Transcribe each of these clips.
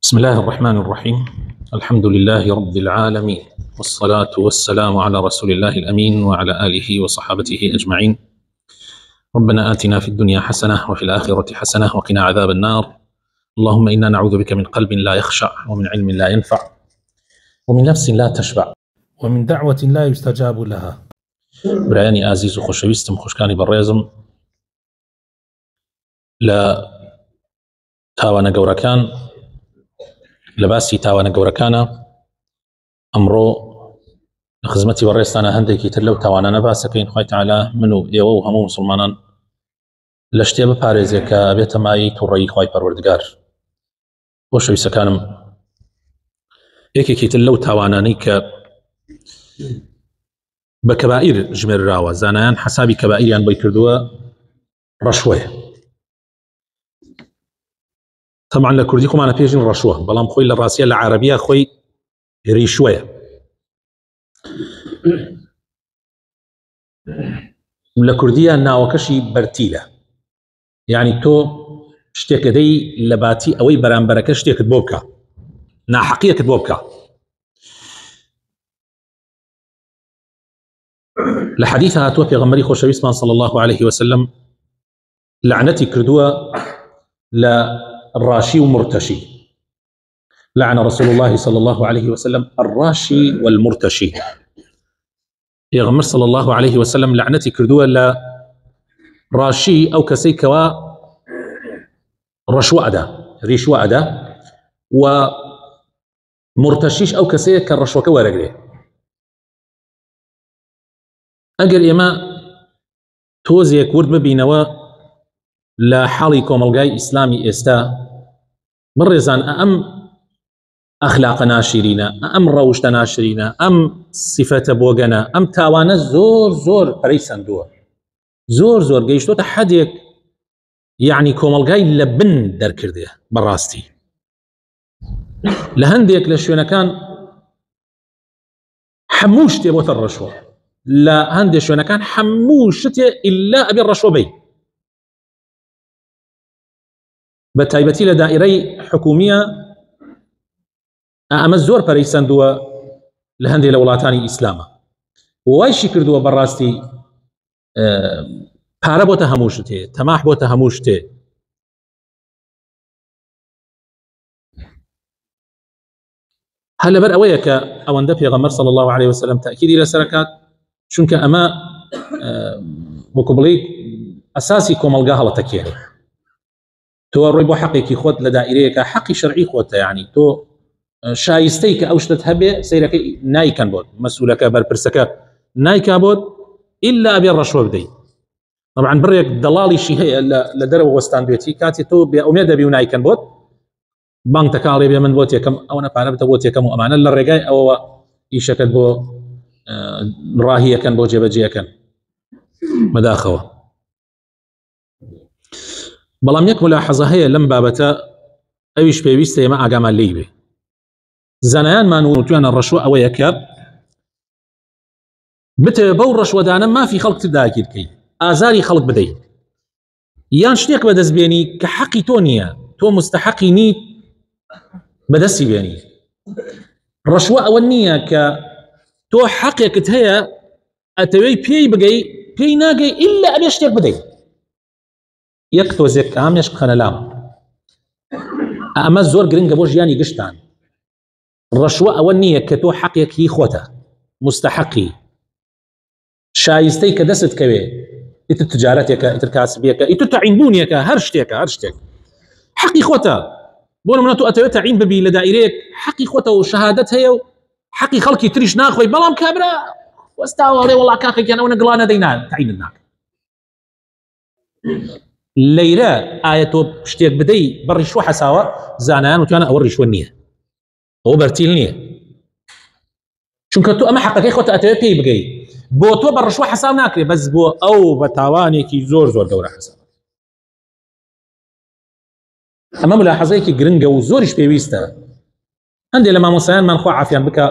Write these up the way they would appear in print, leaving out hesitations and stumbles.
بسم الله الرحمن الرحيم. الحمد لله رب العالمين، والصلاة والسلام على رسول الله الأمين وعلى آله وصحابته أجمعين. ربنا آتنا في الدنيا حسنة وفي الآخرة حسنة وقنا عذاب النار. اللهم إنا نعوذ بك من قلب لا يخشع، ومن علم لا ينفع، ومن نفس لا تشبع، ومن دعوة لا يستجاب لها. برایانی ئازیز و خۆشەویستم، خوشکانی بەڕێزم، لە تاوانە گەورەکان، لە باسی تاوانە گەورەکانە ئەمڕۆ لە خزمەتی بەڕێزتانە هەندێکی تر لەو تاوانانە باسەکەین. خوای تەعالا من و ئێوە و هەموو مسلمانان لە شتێ بپارێزێت کە بێتە مای تووڕەیی خوای پەروەردگار. خۆشەویستەکانم، یەکێکی تر لەو تاوانانەی کە بە کەبائیر ژمێرراوە، زانایان حەسابی کەبائیریان بۆی کردووە، ڕەشوەیە. طبعا لە کوردی خۆمانە پێژین ڕەشوە، بەڵام خۆی لە ڕاستیە لە عەرەبیە خۆی ریشوەیە. لە کوردیە ناوەکەشی بەرتیلە، یعنی تۆ شتێکە دەی لە باتی ئەوەی بەرامبەرەکە شتێکت بۆ بکە، ناحەقیەکت بۆ بکە. لە حەدیث هاتووە پێغەمبەری خۆشەویستمان صلی الله عليه وسلم لعنەتی کردووە لە الراشي ومرتشي. لعن رسول الله صلى الله عليه وسلم الراشي والمرتشي. پیغمبر صلى الله عليه وسلم لعنتي كردوه لا راشي او كسي كوا رشوة أدا ريشوة أدا، ومرتشيش او كسي كالرشوة كوا رجلي. اگر اما توزي كورد ببينوا لا حالي كوملغاي اسلامي استا برزان ام اخلاق ناشرينا، ام روشت ناشرينا، ام صفات بوغنا، ام تاوانا زور زور بريسان دوا زور زور جيشتو تحديك، يعني كوملغاي لبن در كرده براستي لهنديك لشونا كان حموشتي بوت الرشوة، لا هندي شونا كان حموشتي الا ابي الرشوة بي بتايبتي لدائري حكومية ئەمە زۆر پەرەیسەندووە لە هەندێک لە وڵاتانی ئیسلامە، وایشی کردووە بەڕاستی پارە بۆتە هەموو شتێ، تەماح بۆتە هەموو شتێ. هەر لەبەر ئەوەیە کە ئەوەندە پێغەمبەر صلی الله عليه وسلم تاکیدی لەسەر کات، چونکە ئەمە وەکو بڵێ ئەساسی کۆمەلگا هەڵەتەکێنێ. تۆ ڕۆی بۆ حەقێکی خۆت لە دائیرەیەکە، حەقی شەرعی خۆتە، یعنی تۆ شایستەی کە ئەو شتت هەبێ سەیرەکەی نایکەن بۆت، مەسئولەکە بەرپرسەکە نایکا بۆت ئیلا ئەبێ ڕەشوە بدەیت. طبعا بڕێک دەڵاڵیشی هەیە لە دەرەوە وەستاندوێتی، کاتی تۆ بێ ئومێد دەبی و نایکەن بۆت، بانک تەکاڵێ بێ من بۆ تێکەم ئەوەنە پارە بدە بۆ تێکەم و ئەمانە لە ڕێگای ئەوەوە ئیشەکەت بۆ ڕاهیەکەن، بۆ جێبەجێەکەن بەداخەوە. بەڵام یەک ملاحەزە هەیە لەم بابەتە، ئەویش پێویستە ئێمە ئاگامان لێی بێ. زانایانمان وتوانە ڕەشوە ئەوەیە کە بتەوێ بەو ڕەشوەدانە مافی خەڵک تر داگیر بکەیت، ئازاری خەڵک بدەیت، یان شتێک بەدەست بێنی کە حەقی تۆ نییە، تۆ مستحەقی نیت بەدەستی بێنی. ڕەشوە ئەوە نییە کە تۆ حەقێکت هەیە ئەتەوێی پێی بگەی، پێی ناگەی ئیلا ئەبێ شتێک بدەیت. یەک تۆزێک کە هەمێش بخەنە لام، ئەمە زۆر گرنگە بۆ ژیانی گشتان. ڕەشوە ئەوە نییە کە تۆ حەقێکی خۆتە، مستحەقی، شایستەی کە دەست کەوێ، ئیتر تجارەتێکە، ئیتر کاسبیەکە، ئیتر تەعینبوونیەکە، هەر شتێکە، هەر شتێک حەقی خۆتە. بۆ نمونە تۆ ئەتەوێت تەعین ببی لە دائیرەیەک، حەقی خۆتە و شەهادەت هەیە و حەقی خەڵکی تریش ناخۆی، بەڵام کابرا وەستاوە ڕێ وەڵا کاکەگیان ئەوە گڵا نەدەینا تەعینت ناکە. لەیرە ئایا تۆ شتێک بدەی بە ڕیشوە حەساوە، زانایان وتوانە ئەوە ڕیشوە نییە، ئەوە بەرتیل نییە، چونکە تۆ ئەمە حەقەکەی خۆتە ئەتەوێت پێی بگەی، بۆ تۆ بە ڕەشوە حەساو ناکرێ، بەس بۆ ئەو بە تاوانێکی زۆر زۆر گەورە حەساو. ئەمە ملاحەزەیەکی گرنگە و زۆریش پێویستە. هەندێک لە مامۆسایانمان خوا عافیان بکە،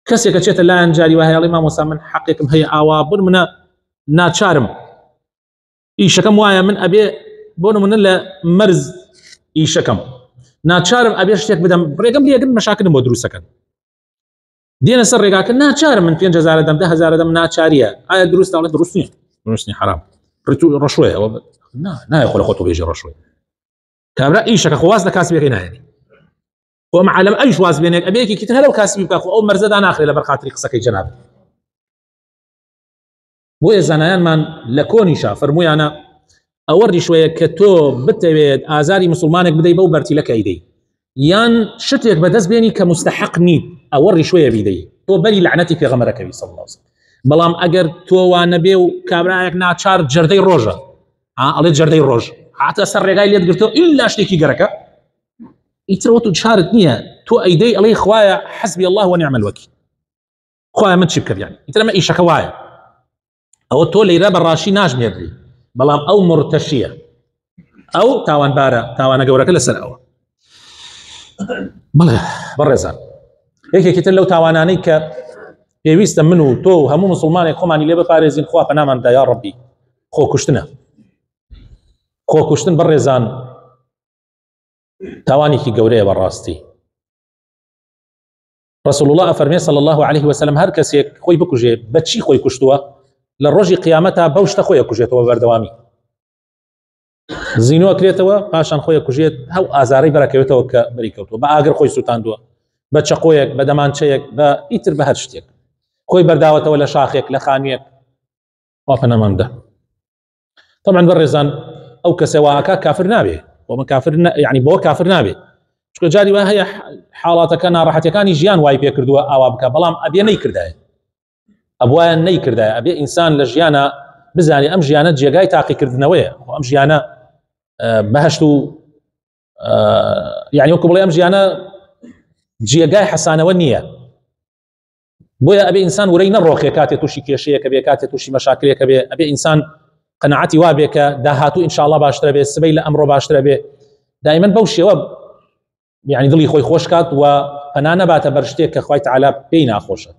کەسێکە چێتە لایەن جاری وایە ئەڵێ مامۆسا من حەقێکم هەیە ئاوا بن منە ناچارم، ئیشەکەم وایە من ئەبێ بۆ نمونە لە مەرز ئیشەکەم، ناچارم ئەبێ شتێک بدەم ڕێگەم لێگرن مەشاکلم بۆ دروستەکەن دێنە سەر ڕێگاکە ناچارم من 5,000 دەم 10,000 دەم ناچاریە ئایا دروست دەڵێت دروست نییە دروست نیە حرام ڕشوەیە ئەوە نایە خۆ لە خۆت بێژی ڕشوەی کابرا ئیشەکە خواز لە کاسبەکەی نایەنی خۆ معلم ئەویش واز بێنێک ئەبێکی تر هەرەو کاسبی بکە خۆ ئەو مەرزەدا ناخرێت لەبەر خاتری قسەکەی جەناب بۆیە زانایانمان لە کۆنیشا فەرموویانە ئەوە ڕیشوەیە کە تۆ بتەوێت ئازاری مسلمانێک بدەی بەو بەرتیلەکە ئەیدەی یان شتێک بەدەست بێنی کە مستحق نیت ئەوە ڕیشوەیە بیدەی تۆ بەری لعنەتی پێغەمبەرەکەوی صلی الله علیه وسلم بەڵام ئەگەر تۆ وانە بێ و کابرایەک ناچار جەردەی ڕۆژە ئەڵێ جەردەی ڕۆژ هاتە سەر ڕێگای لێت گرتەوە ئیلا شتێکی گەرەکە ئیترەوە تو چارت نییە تۆ ئەیدەی ئەڵێ خوایە حەسبی الله ونعم الوەکیل خوایە من چی بکەم یانی ئیترە مە ئیشەکە وایە ئەوە تۆ لەیرە بەڕاشی ناژمێردی بەڵام ئەو مرتەشیە ئەو تاوانبارە تاوانە گەورەکە لەسەر ئەوە بەڵێ بەڕێزان یەکێکی تر لەو تاوانانەی کە پێویستە من و تۆ و هەموو مسلمانێک خۆمانی لێ بپارێزین خوا پەناماندا یا ڕەبی خۆکوشتنە خۆکوشتن بەڕێزان تاوانێکی گەورەیە بەڕاستی رسول الله ئەفەرمێ صلی الله عليه وسلم هەر کەسێک خۆی بکوژێ بەچی خۆی کوشتووە لە ڕۆژی قیامەتە بەو شتە خۆی کوژێتەوە بەردەوامی زینۆ کرێتەوە پاشان خۆی کوژێت هەو ئازارەی بەرەکەوێتەوە کە بەریکەوتووە بە ئاگر خۆی سوتاندووە بە چەقۆیەک بە دەمانچەیەک بە ئیتر بە هەر شتێک خۆی بەرداوەتەوە لە شاخێک لە خانوێک وا پەنامامدا طبعا بەڕێزان ئەو کەسێ واکە کافر نابێ بۆ من کافر یعنی بۆ کافر نابێ چونکە جاری وا هەیە حاڵاتەکە ناڕەحەتیەکانی ژیان وای پێ کردووە ئاوا بکە بەڵام ئەبێ نەیکردایە ئەبوایە نەیکردایە ئەبێ ئینسان لە ژیانە بزانێ ئەم ژیانە جێگای تاقیکردنەوەیە ئەم ژیانە بەهشت و یعنی وەکو بڵێ ئەم ژیانە جێگای حەسانەوە نییە بۆیە ئەبێ ئینسان وەرەی نەڕۆخێ کاتێ تووشی کێشەیەکە بێ کاتێ تووشی مەشاکلێکە بێ ئەبێ ئینسان قەنەعەتی وا بێ کە داهاتوو ئینشاءالله باشترە بێ سبەی لە ئەمڕۆ باشترە بێ دائیمەن بەو شێوە یعنی دڵی خۆی خۆش کات و پەنا نەباتە بەر شتێک کە خوای تەعالا پێی ناخۆشە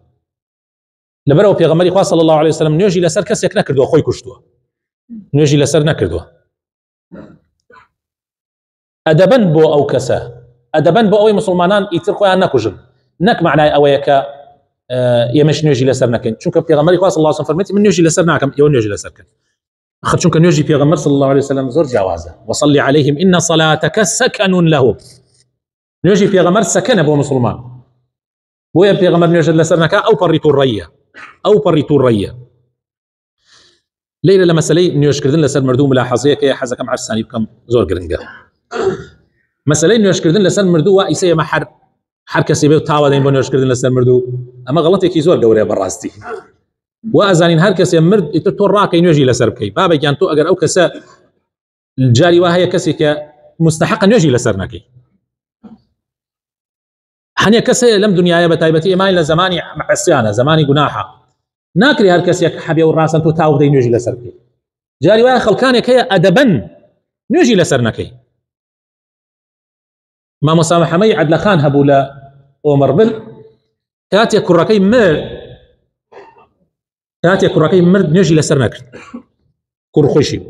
لەبەرەوە پێغەمبەری خوا صلی الله عليه وسلم نوێژی لەسەر کەسێک نەکردووە خۆی کوشتووە نوێژی لەسەر نەکردووە ئەدەبەن بۆ ئەو کەسە ئەدەبەن بۆ ئەوەی مسلمانان ئیتر خۆیان نەکوژن نەک معنای ئەوەیە کە ئێمەش نوێژی لەسەر نەکەین چونکە پێغەمبەری خوا صلی الله عليه وسلم فەرمێتی من نوێژی لەسەر ناکەم ئێوە نوێژی لەسەر کەن چونکە نوێژی پێغەمبەر صلی الله عليه وسلم زۆر جیاوازە وصلي عليهم إن صلاتك سكن لهم نوێژی پێغەمبەر سەکەنە بۆ مسلمان بۆیە پێغەمبەر نوێژت لەسەر نەکا ئەو پەڕی تووڕەیە ئەو پەڕی تووڕەیە لەیلە لە مەسەلەی نوێژکردن لەسەر مردوو ملاحەزەیەکە حەزەکەم عەرزانی بکەم زۆر گرنگە مەسەلەی نوێژکردن لەسەر مردوو وا ئیسە ئێمە هەر کەسێ بێ و تاوا دەین بۆ نوێژکردن لەسەر مردوو ئەمە غەڵەتێکی زۆر گەورەیە بەڕاستی وا ئەزانین هەر کەسێ مرد ئیتر تۆ ڕاکەی نوێژی لەسەر بکەی بابێکیان تۆ ئەگەر ئەو کەسە جاری وا هەیە کەسێکە مستحق نوێژی لەسەر نەکەی هەنێک کەس هەیە لەم دنیاە بە تایبەتی ئێمان لە زمانی عەسیانە زمانی گوناحە ناکری هەر کەسێک حەبێ و ڕاستن تۆ تاو بدەی نوێژی لەسەر بکەی جاری وایە خەڵکانێک هەیە ئەدەبەن نوێژی لەسەر نەکەی مامۆستا محەممەد عەدلەخان هەبوو لە ئۆمەربل کاتێک کوڕەکەی مرد نوێژی لەسەر نەکرد کوڕ خۆشی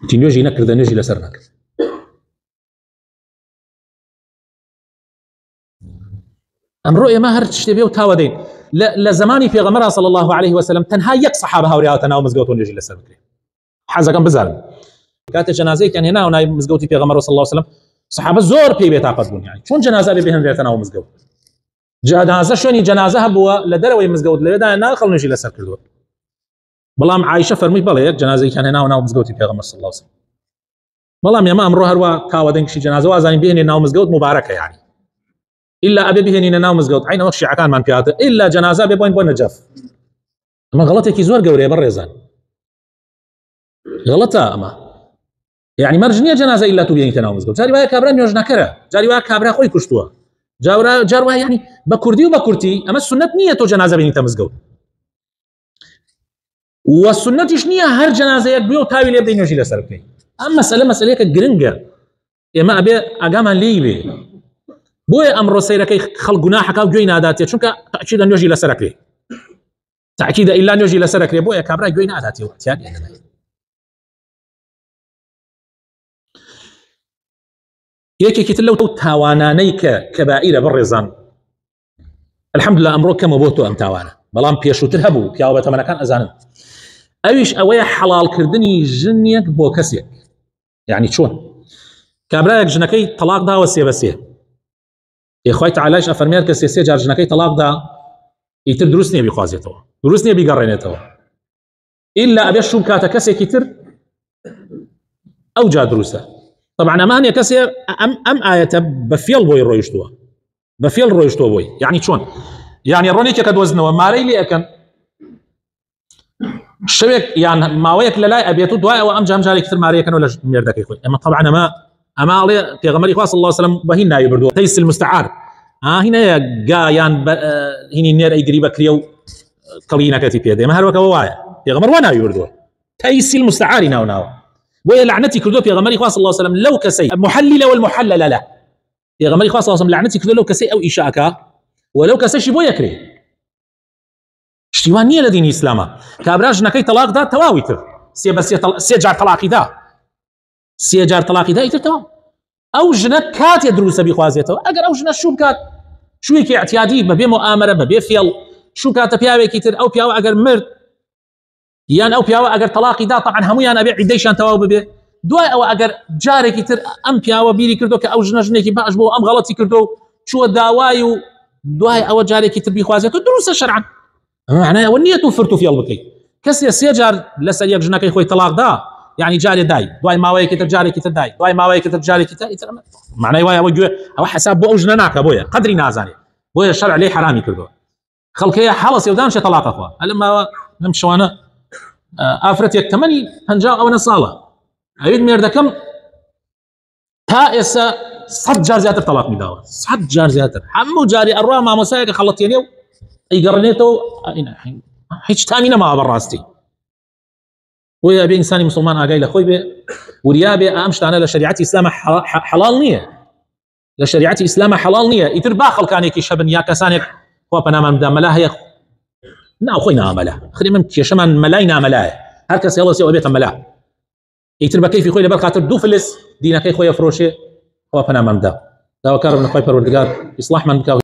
تی نوێژی نەکردە نوێژی لەسەر نەکرد ئەمڕۆ ئێمە هەر شتێ بێ و تاوە دەین لە زمانی پێغەمبەر صلی الله عليه وسلم تەنها یەک سەحابە هاوریاوەتە ناو مزگەوت و نوێژی لەسەر بکرێت حەزەکەم بزانم کاتێ جەنازەیەکیان هێناوە ناو مزگەوتی پێغەمبەر صلی الله عليه وسلم سەحابە زۆر پێی بێتاقەت بوون یعنی چۆن جەنازە بێ بهێنرێتە ناو مزگەوت جەنازە شوێنی جەنازە هەبووە لە دەرەوەی مزگەوت لەوێدا ناخەڵ نوێژی لەسەر کردووە بەڵام عایشە فەرمووی بەڵێ یەک جەنازەیەکیان هێناوە ناو مزگەوتی پێغەمبەر صلی الله عليه وسلم بەڵام ئێمە ئەمڕۆ هەروە تاوە دەنگشی جەنازە وازانین بهێنێ ناو مزگەوت مبارەکە یعنی إلا أبي بهنينا ناو مزگەوت عینەوە شیعەکان مان پیاتە إلا جەنازە بێ بۆین بۆ نەجەف ئەمە غەڵەتێکی زۆر گەورەیە بەڕێزان غەڵەتە ئەمە یعنی مەرج نییە جەنازە إلا تو بێنیتە ناو مزگەوت جاری وایە کابرا نوێژ نەکەرە جاری وایە کابرا خۆی کوشتووە جار وایە یعنی بە کوردی و بە کورتی ئەمە سنەت نییە تۆ جەنازە بێنیتە مزگەوت و سنەتیش نییە هەر جەنازەیەک بێ و تاوی لێ بدەی نوێژی لەسەر بکەی ئەم مەسەلەیەکە گرنگە ئێمە ئەبێ ئاگامان لێی بێ بۆیە ئەمڕۆ سەیرەکەی خەڵک گوناحەکە و گوێی ناداتێت چونکە تەعکیدە نوێژی لەسەر ئەکرێ تەعکیدە ئیلا نوێژی لەسەر ئەکرێ بۆیە کابرا گوێی ناداتێ وەختیان یەکێکی تر لەو تاوانانەی کە کەبائیرە بڕێزان الحەمد لله ئەمڕۆ کەمە بۆ تۆ ئەم تاوانە بەڵام پێشووتر هەبوو پیاوە بەتەمەنەکان ئەزانن ئەویش ئەوەیە حەڵالکردنی ژنێک بۆ کەسێک یعنی چۆن کابرایەک ژنەکەی تەلاق داوە سێ بە سێ خوای تەعالایش ئەفەرمێت کە سێ جار ژنەکەی تەلاق دا ئیتر دروست نییە بیخوازێتەوە دروست نییە بیگەڕێنێتەوە ئیلا ئەبێ شوم کاتە کەسێکی تر ئەو جا دروستە طبعا ئەمانە کەسێ ئەم ئاەتە بە فێڵ بۆی ڕۆیشتووە بە فێڵ ڕۆیشتووە بۆی یعنی چۆن یعنی ڕۆنێکێکە دۆزنەوە مارەی لێ ئەەکەن شوێک یان ماوەیەک لە لای ئەبێت و دوای ئەوە ئەم جارێکی تر مارەیەکەنەوە لە مێردەکەی خۆی ئەمە طبعا ئەماڵێ پێغەمبەری خوا صلی الله علیه وسلم بەهین ناوی بردووە تەیس المستعار هینەیە گایان هینی نێر ئەیگری بەکرێ و کەڵینەکەتی پێدێ ئەمە هەروەکەوە وایە پێغەمبەر وا ناوی بردووە تەیس المستعاری ناوناوە بۆیە لعنەتی کردووە پێغەمبەری خوا صلی الله علیه وسلم لەو کەسەی محلل والمحلل له پێغەمبەری خوا صلی الله علیه وسلم لعنەتی کردووە لەو کەسەی ئەو ئیشاکە ولەو کەسەشی بۆ یەکرێ شتیوان نییە لە دینی ئیسلامە کابرا ژنەکەی تەلاق دا تەواوی تر سێ جار تەلاقی دا سێ جار تەلاقی دا ئیتر تەواو ئەو ژنە کاتێ دروستە بیخوازێتەوە ئەگەر ئەو ژنە شوم کات شوێکی اعتیادی بەبێ مؤامرە بەبێ فێڵ شوم کاتە پیاوێکی تر ئەو پیاوە ئەگەر مرد یان ئەو پیاوە ئەگەر تەلاقی دا طبعا هەمویان ئەبێ عیدەیشان تەواو ببێ دوای ئەوە ئەگەر جارێکی تر ئەم پیاوە بیری کردو کە ئەو ژنێکی باش بۆ ئەم غەڵەتی کردو چووە داوای و دوای ئەوە جارێکی تر بیخوازێتەوە دروستە شەرعەن معناه ئەوە نییە تو فرت و فێڵ بکەیت کەسێ سێ جار لەسەر یەک ژنەکەی خۆی تەلاق دا يعني جاري داي دوای ماوەیەکی تر جارێکی تر دای دوای ماوەیەکی تر جارێکی تر ئیتر معنای وایە ئەوە حساب بۆ ئەو ژنە ناکە بۆیە قەدری نازانێت بۆیە شەرع لێی حرامی کردووە خەڵکەیە حەڵە سێودان شێ تەلاق ئەخوا ئەلە ماوە لەم شەوانە ئافرەتێک تەمەنی 50 ئەوەنە ساڵە ئەوێت مێردەکەم تا ئێستا 100 جار زیاتر تەلاق میداوە 100 جار زیاتر هەموو جاری ئەڕوا مامۆسایەکە خەڵەتێنێ و ئەیگەڕێنێتەوە هیچ تامی نەماوە بەڕاستی ويا بين إنسان مسلمان عقايل أخوي به وريابي أمشت أنا لشريعة إسلام حلال نية لشريعة إسلام حلال نية يتر باخل كان يكي شبن يا كسانك هو بنام مدا ملاها نا أخوينا ملا خلينا من كيشمان ملاينا ملاها هركس يلا سوى بيت ملا يتر بكيف يخوي لبر خاطر دو فلس دينا كي خويا فروشي هو بنام مدا دا وكرم نخوي بروردگار إصلاح من بكاو